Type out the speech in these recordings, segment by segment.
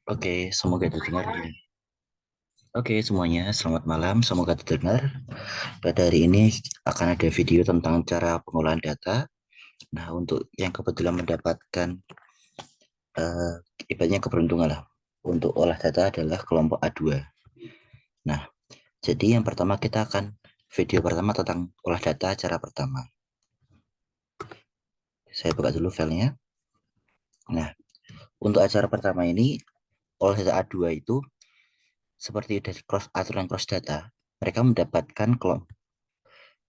Oke, semoga terdengar. Oke, semuanya, selamat malam. Semoga terdengar. Pada hari ini akan ada video tentang cara pengolahan data. Nah, untuk yang kebetulan mendapatkan eh, ibaratnya keberuntungan lah untuk olah data adalah kelompok A2. Nah, jadi yang pertama kita akan video pertama tentang olah data cara pertama. Saya buka dulu filenya. Nah, untuk acara pertama ini olah data A2 itu seperti dari aturan cross data, mereka mendapatkan kelompok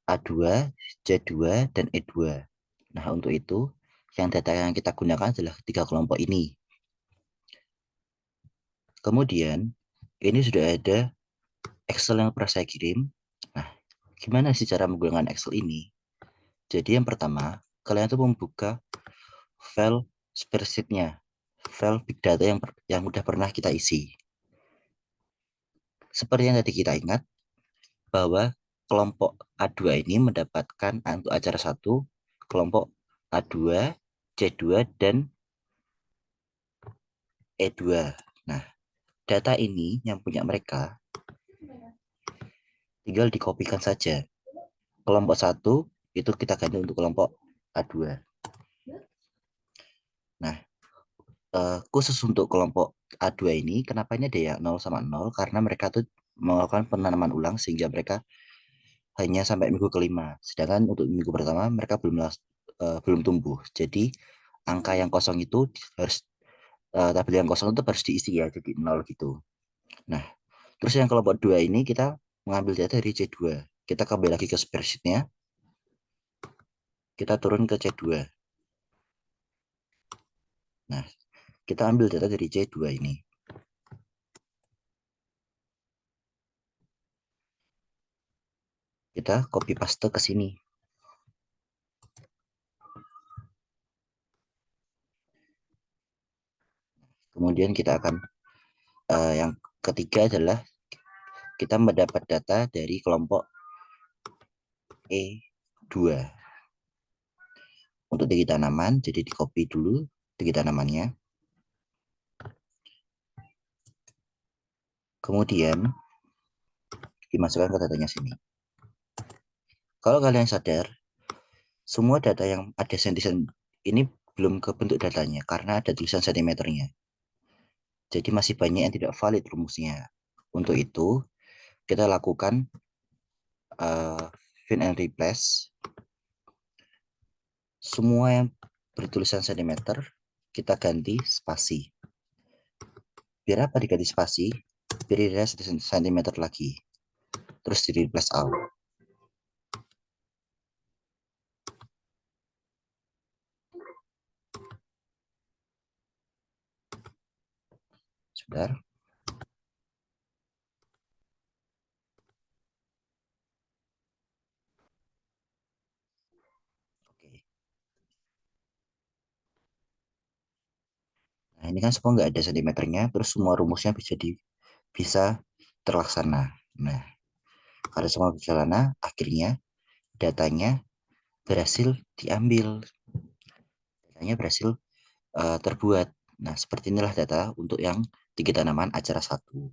A2, C2, dan E2. Nah, untuk itu, yang data yang kita gunakan adalah tiga kelompok ini. Kemudian, ini sudah ada Excel yang pernah saya kirim. Nah, gimana sih cara menggunakan Excel ini? Jadi yang pertama, kalian tuh membuka file spreadsheet-nya, file big data yang udah pernah kita isi. Seperti yang tadi kita ingat, bahwa kelompok A2 ini mendapatkan untuk acara satu kelompok A2, C2, dan E2. Nah, data ini yang punya mereka tinggal dikopikan saja. Kelompok satu itu kita ganti untuk kelompok A2. Nah, khusus untuk kelompok A2 ini, kenapa ini ada ya 0 sama 0? Karena mereka tuh melakukan penanaman ulang sehingga mereka hanya sampai minggu kelima. Sedangkan untuk minggu pertama mereka belum tumbuh. Jadi angka yang kosong itu harus tabel yang kosong itu harus diisi ya, jadi 0 gitu. Nah, terus yang kelompok 2 ini kita mengambil data dari C2. Kita kembali lagi ke spreadsheet-nya, kita turun ke C2. Nah, kita ambil data dari C2 ini. Kita copy paste ke sini. Kemudian kita akan yang ketiga adalah kita mendapat data dari kelompok E2. Untuk tinggi tanaman, jadi di copy dulu tinggi tanamannya. Kemudian dimasukkan ke datanya sini. Kalau kalian sadar, semua data yang ada sentisen ini belum kebentuk datanya karena ada tulisan sentimeternya. Jadi masih banyak yang tidak valid rumusnya. Untuk itu, kita lakukan find and replace. Semua yang bertulisan sentimeter, kita ganti spasi. Biar apa diganti spasi? Biar dia 1 cm lagi. Terus di replace all. Sebentar. Oke. Nah, ini kan semua nggak ada sentimeternya, terus semua rumusnya bisa terlaksana. Nah, karena semua berjalan, akhirnya datanya berhasil diambil, datanya berhasil terbuat. Nah, seperti inilah data untuk yang tinggi tanaman acara satu.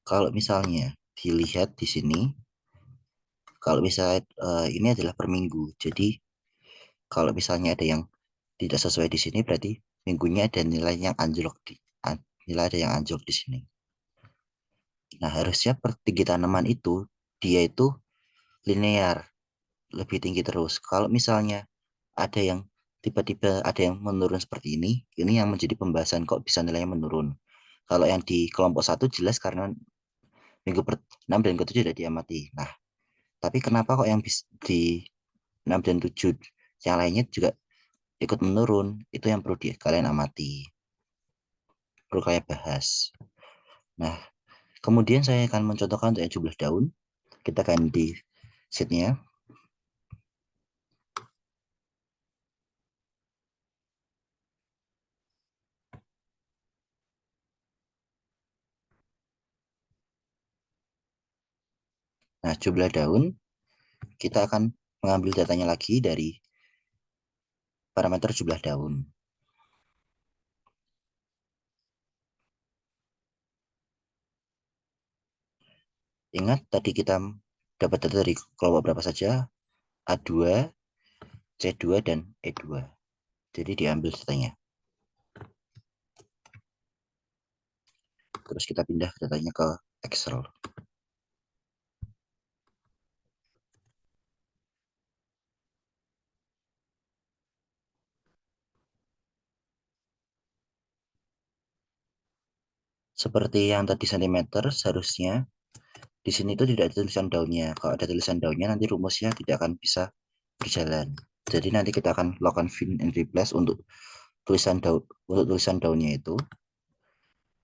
Kalau misalnya dilihat di sini, kalau misalnya ini adalah per minggu, jadi kalau misalnya ada yang tidak sesuai di sini, berarti minggunya ada nilai yang anjlok nilai ada yang anjlok di sini. Nah, harusnya per tinggi tanaman itu dia itu linear, lebih tinggi terus. Kalau misalnya ada yang tiba-tiba ada yang menurun seperti ini yang menjadi pembahasan kok bisa nilainya menurun. Kalau yang di kelompok satu jelas karena minggu per 6 dan ke-7 sudah diamati. Nah, tapi kenapa kok yang di 6 dan 7 yang lainnya juga ikut menurun? Itu yang perlu kalian amati, perlu kalian bahas. Nah, kemudian saya akan mencontohkan untuk yang jumlah daun. Kita ganti sheet-nya. Nah, jumlah daun, kita akan mengambil datanya lagi dari parameter jumlah daun. Ingat tadi kita dapat data dari kelompok berapa saja? A2, C2, dan E2. Jadi diambil datanya. Terus kita pindah datanya ke Excel. Seperti yang tadi sentimeter, seharusnya di sini itu tidak ada tulisan daunnya. Kalau ada tulisan daunnya, nanti rumusnya tidak akan bisa berjalan. Jadi nanti kita akan lakukan fill and replace untuk tulisan daunnya itu.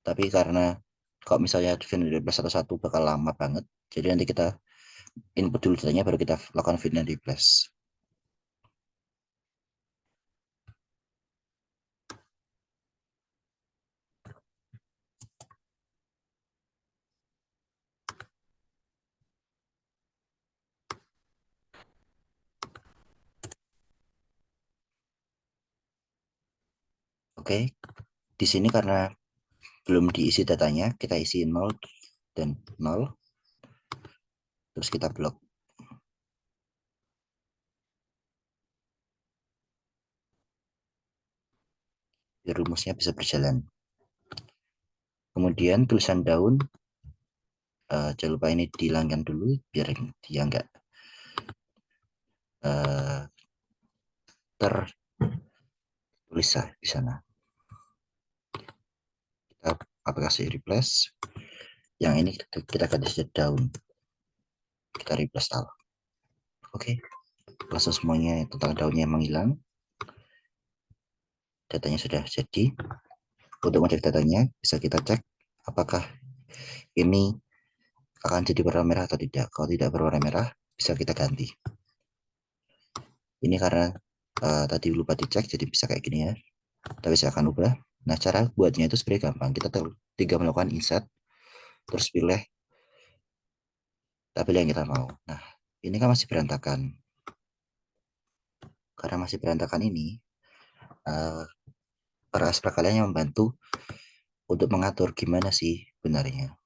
Tapi karena kalau misalnya fill and replace satu-satu bakal lama banget. Jadi nanti kita input dulu datanya baru kita lakukan fill and replace. Oke, di sini karena belum diisi datanya, kita isi 0 dan 0, terus kita blok. Biar rumusnya bisa berjalan. Kemudian tulisan daun, jangan lupa ini dihilangkan dulu biar dia nggak uh, tertulis di sana. Kita aplikasi replace. Yang ini kita ganti saja daun. Kita replace all. Oke, langsung semuanya tentang daunnya menghilang. Datanya sudah jadi. Untuk mengecek datanya, bisa kita cek apakah ini akan jadi berwarna merah atau tidak. Kalau tidak berwarna merah, bisa kita ganti. Ini karena tadi lupa dicek, jadi bisa kayak gini ya. Tapi saya akan ubah. Nah, cara buatnya itu sebenarnya gampang. Kita tinggal melakukan insert, terus pilih tabel yang kita mau. Nah, ini kan masih berantakan. Karena masih berantakan ini, uh, para aspek kalian yang membantu untuk mengatur gimana sih benarnya.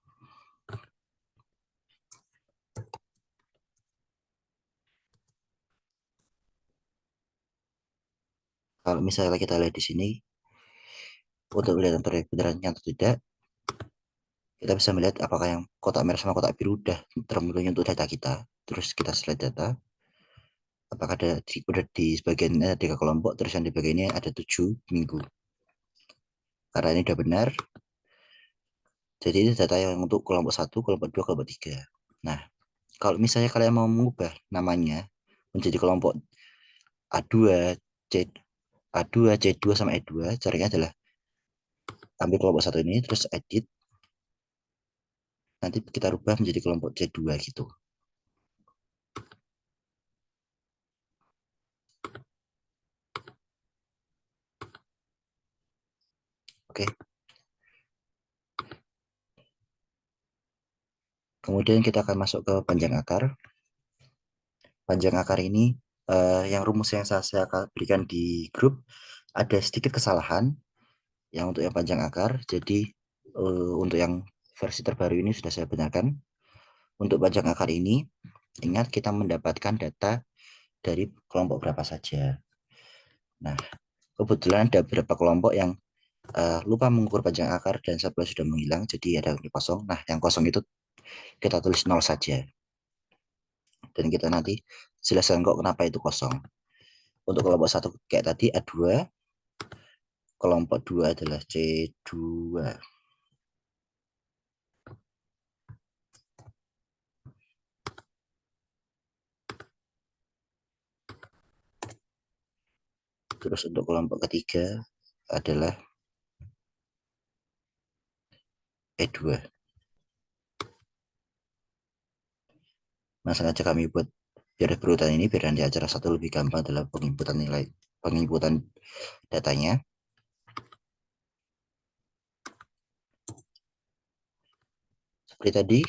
Kalau misalnya kita lihat di sini, untuk melihat benerannya atau tidak, kita bisa melihat apakah yang kotak merah sama kotak biru udah terpenuhi untuk data kita. Terus kita select data, apakah udah di sebagian ini ada 3 kelompok, terus yang di bagian ini ada 7 minggu. Karena ini udah benar, jadi ini data yang untuk kelompok 1, kelompok 2, kelompok 3. Nah, kalau misalnya kalian mau mengubah namanya menjadi kelompok A2, C, A2, C2 sama E2, caranya adalah ambil kelompok 1 ini, terus edit, nanti kita rubah menjadi kelompok C2 gitu. Oke, kemudian kita akan masuk ke panjang akar. Panjang akar ini, yang rumus yang saya berikan di grup, ada sedikit kesalahan yang untuk yang panjang akar. Jadi untuk yang versi terbaru ini sudah saya benarkan. Untuk panjang akar ini, ingat kita mendapatkan data dari kelompok berapa saja. Nah, kebetulan ada beberapa kelompok yang lupa mengukur panjang akar dan sampel sudah menghilang, jadi ada yang kosong. Nah, yang kosong itu kita tulis 0 saja. Dan kita nanti jelaskan kok kenapa itu kosong. Untuk kelompok 1 kayak tadi A2, kelompok 2 adalah C2. Terus untuk kelompok ketiga adalah E2. Nah, sengaja kami buat biar berurutan ini biar nanti acara satu lebih gampang dalam penginputan datanya. Seperti tadi,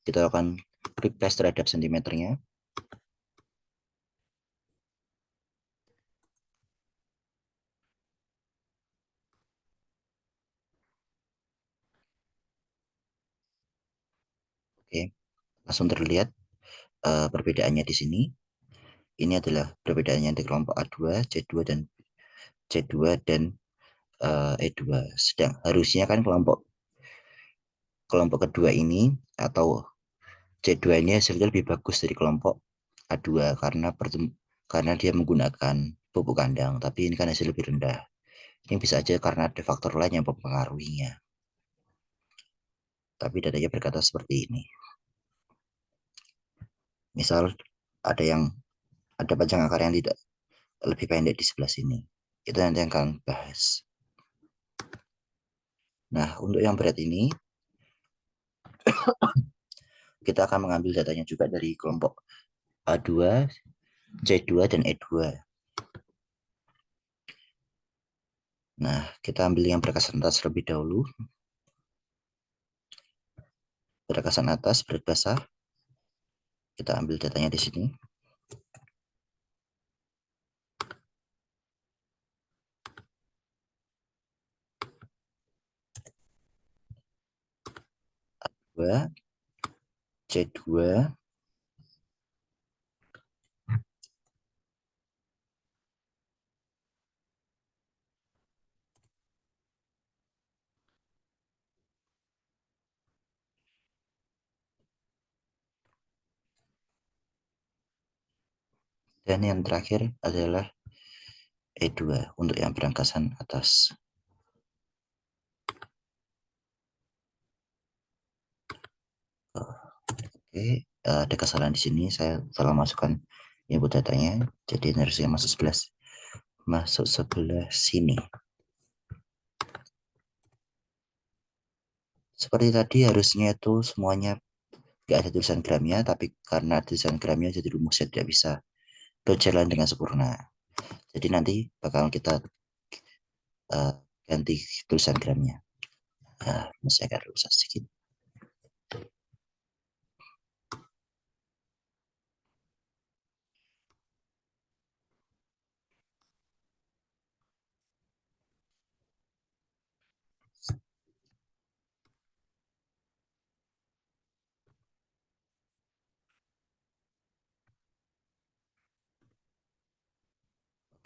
kita akan replace terhadap sentimeternya. Oke. langsung terlihat perbedaannya di sini. Ini adalah perbedaannya di kelompok A2, C2 dan C2 dan E2. Sedang harusnya kan kelompok kelompok kedua ini atau C2 ini hasilnya lebih bagus dari kelompok A2 karena dia menggunakan pupuk kandang, tapi ini kan hasil lebih rendah. Ini bisa aja karena ada faktor lain yang mempengaruhinya. Tapi datanya berkata seperti ini. Misal ada yang ada panjang akar yang tidak lebih pendek di sebelah sini. Itu nanti yang akan bahas. Nah, untuk yang berat ini, kita akan mengambil datanya juga dari kelompok A2, C2, dan E2. Nah, kita ambil yang perkasan atas terlebih dahulu. Perkasan atas, berat basah. Kita ambil datanya di sini. A2, C2, dan yang terakhir adalah E2 untuk yang perangkasan atas. Oke, ada kesalahan di sini. Saya salah masukkan input datanya. Jadi harusnya masuk sebelah sini. Seperti tadi harusnya itu semuanya nggak ada tulisan gramnya, tapi karena tulisan gramnya jadi rumusnya tidak bisa berjalan dengan sempurna. Jadi nanti bakal kita uh, ganti tulisan gramnya. Masih agak rusak sedikit.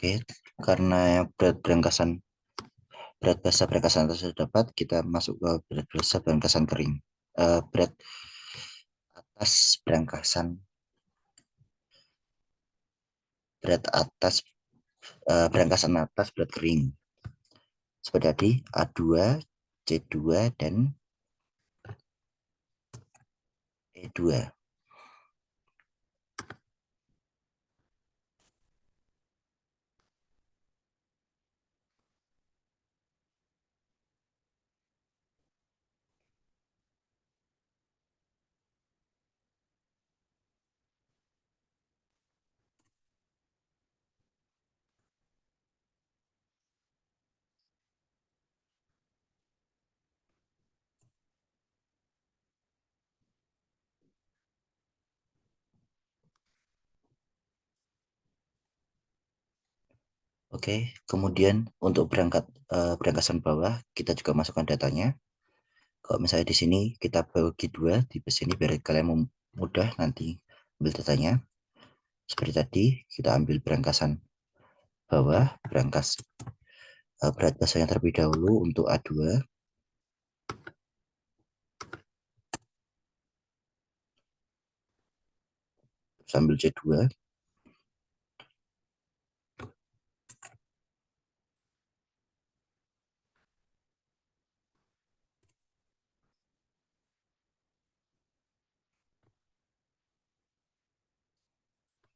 Oke, karena berat basa berangkasan atas sudah dapat, kita masuk ke berat basa berangkasan kering. Berat atas berangkasan berat atas berangkasan atas berat kering. Seperti tadi A2, C2 dan E2. Oke, kemudian untuk berangkasan bawah kita juga masukkan datanya. Kalau misalnya di sini kita bagi dua di sini biar kalian mudah nanti ambil datanya. Seperti tadi kita ambil berangkasan bawah, berat basah yang terlebih dahulu untuk A2, sambil C2,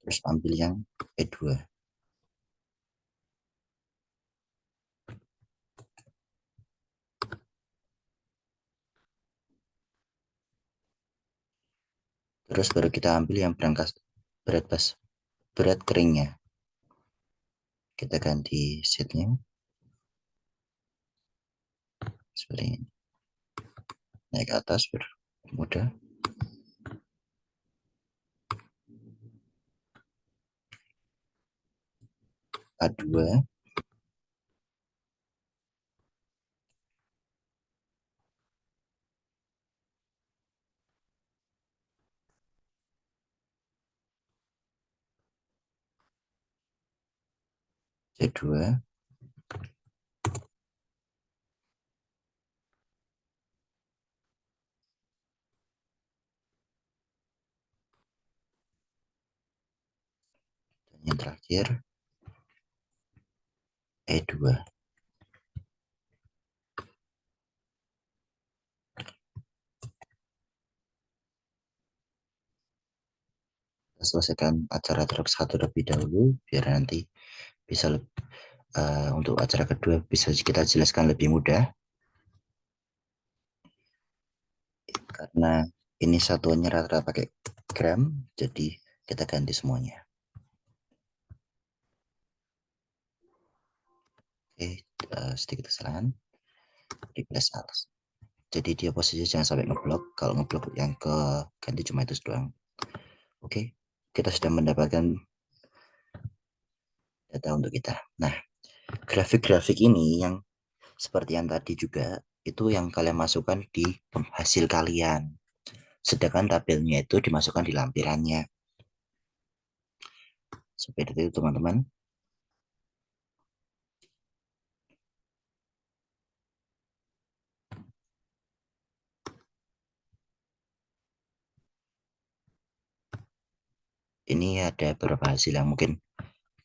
terus ambil yang E2. Terus baru kita ambil yang berat bas berat keringnya. Kita ganti setnya seperti ini. Naik ke atas biar mudah. A2, C2, dan yang terakhir E2. Kita selesaikan acara satu terlebih dahulu, biar nanti bisa untuk acara kedua bisa kita jelaskan lebih mudah, karena ini satuannya rata-rata pakai gram, jadi kita ganti semuanya. Oke, sedikit kesalahan, replace als. Jadi dia posisi jangan sampai ngeblok, kalau ngeblok yang ke ganti cuma itu doang. Oke, kita sudah mendapatkan data untuk kita. Nah, grafik-grafik ini yang seperti yang tadi juga, itu yang kalian masukkan di hasil kalian. Sedangkan tabelnya itu dimasukkan di lampirannya. Seperti itu teman-teman. Ini ada beberapa hasil yang mungkin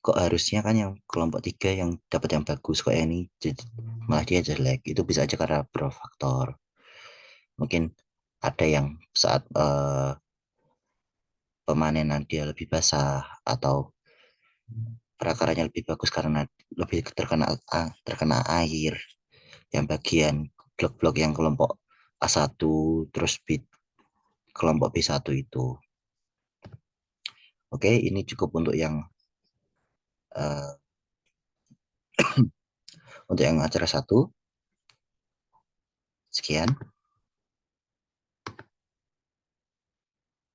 kok harusnya kan yang kelompok 3 yang dapat yang bagus, kok ini jadi malah dia jelek. Itu bisa aja karena beberapa faktor. Mungkin ada yang saat pemanenan dia lebih basah, atau perakarannya lebih bagus karena lebih terkena air. Yang bagian blok-blok yang kelompok A1 terus kelompok B1 itu. Oke, ini cukup untuk yang uh, untuk yang acara 1. Sekian.